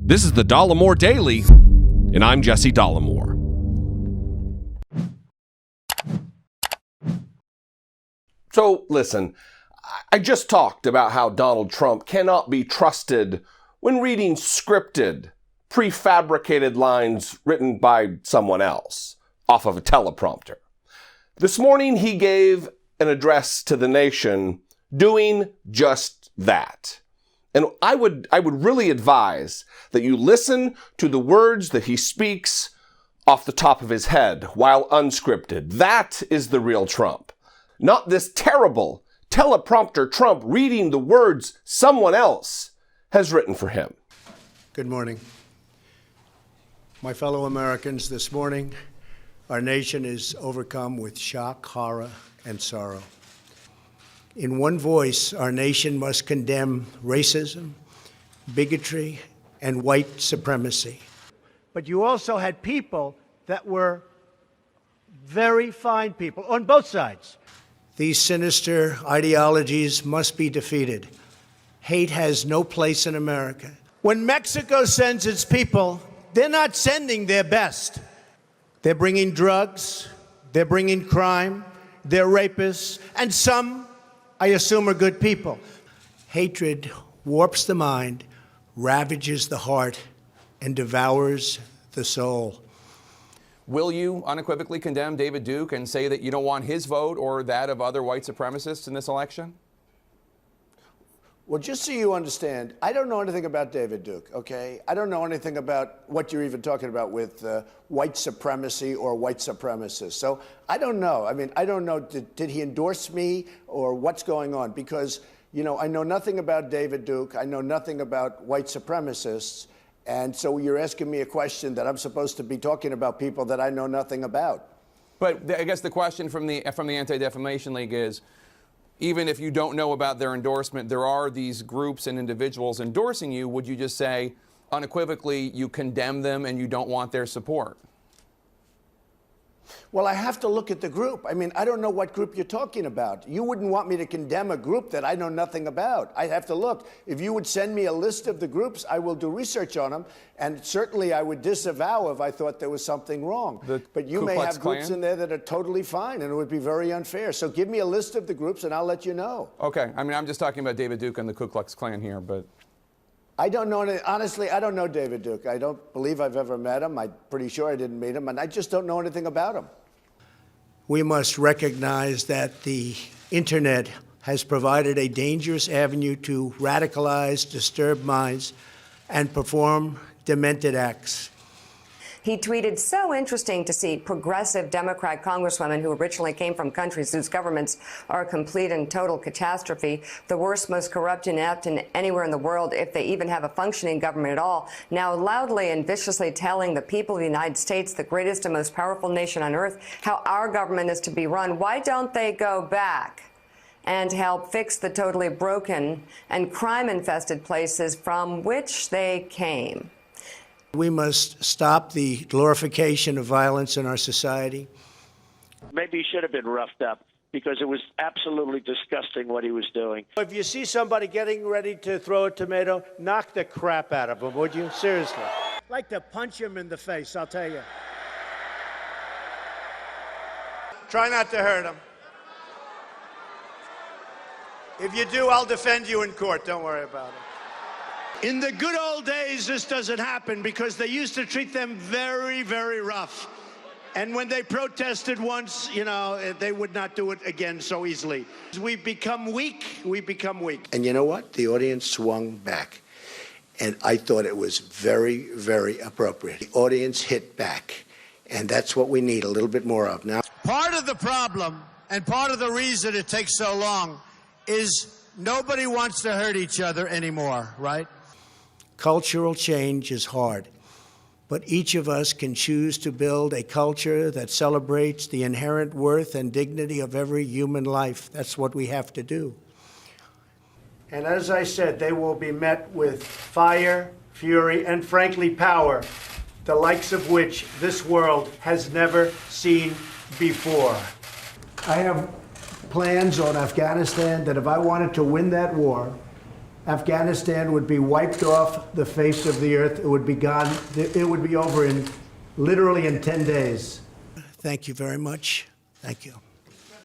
This is the Dollemore Daily, and I'm Jesse Dollemore. So, listen, I just talked about how Donald Trump cannot be trusted when reading scripted, prefabricated lines written by someone else off of a teleprompter. This morning, he gave an address to the nation doing just that. And I would really advise that you listen to the words that he speaks off the top of his head while unscripted. That is the real Trump. Not this terrible teleprompter Trump reading the words someone else has written for him. Good morning. My fellow Americans, this morning, our nation is overcome with shock, horror, and sorrow. In one voice, our nation must condemn racism, bigotry, and white supremacy. But you also had people that were very fine people on both sides. These sinister ideologies must be defeated. Hate has no place in America. When Mexico sends its people, they're not sending their best. They're bringing drugs, they're bringing crime, they're rapists, and some, I assume, are good people. Hatred warps the mind, ravages the heart, and devours the soul. Will you unequivocally condemn David Duke and say that you don't want his vote or that of other white supremacists in this election? Well, just so you understand, I don't know anything about David Duke, okay? I don't know anything about what you're even talking about with white supremacy or white supremacists. So I don't know. I mean, I don't know, did he endorse me or what's going on? Because, you know, I know nothing about David Duke. I know nothing about white supremacists. And so you're asking me a question that I'm supposed to be talking about people that I know nothing about. But I guess the question from the Anti-Defamation League is, even if you don't know about their endorsement, there are these groups and individuals endorsing you. Would you just say unequivocally you condemn them and you don't want their support? Well, I have to look at the group. I mean, I don't know what group you're talking about. You wouldn't want me to condemn a group that I know nothing about. I'd have to look. If you would send me a list of the groups, I will do research on them. And certainly I would disavow if I thought there was something wrong. But you may have groups in there that are totally fine, and it would be very unfair. So give me a list of the groups, and I'll let you know. Okay. I mean, I'm just talking about David Duke and the Ku Klux Klan here, but... I don't know. Honestly, I don't know David Duke. I don't believe I've ever met him. I'm pretty sure I didn't meet him, and I just don't know anything about him. We must recognize that the internet has provided a dangerous avenue to radicalize disturbed minds and perform demented acts. He tweeted, "So interesting to see progressive Democrat congresswomen who originally came from countries whose governments are a complete and total catastrophe, the worst, most corrupt, inept anywhere in the world, if they even have a functioning government at all, now loudly and viciously telling the people of the United States, the greatest and most powerful nation on earth, how our government is to be run. Why don't they go back and help fix the totally broken and crime-infested places from which they came?" We must stop the glorification of violence in our society. Maybe he should have been roughed up because it was absolutely disgusting what he was doing. If you see somebody getting ready to throw a tomato, knock the crap out of them, would you? Seriously. I'd like to punch him in the face, I'll tell you. Try not to hurt him. If you do, I'll defend you in court. Don't worry about it. In the good old days, this doesn't happen because they used to treat them very, very rough. And when they protested once, you know, they would not do it again so easily. We become weak. We become weak. And you know what? The audience swung back. And I thought it was very, very appropriate. The audience hit back. And that's what we need a little bit more of now. Part of the problem and part of the reason it takes so long is nobody wants to hurt each other anymore, right? Cultural change is hard, but each of us can choose to build a culture that celebrates the inherent worth and dignity of every human life. That's what we have to do. And as I said, they will be met with fire, fury, and frankly, power, the likes of which this world has never seen before. I have plans on Afghanistan that if I wanted to win that war, Afghanistan would be wiped off the face of the earth. It would be gone. It would be over literally in 10 days. Thank you very much. Thank you.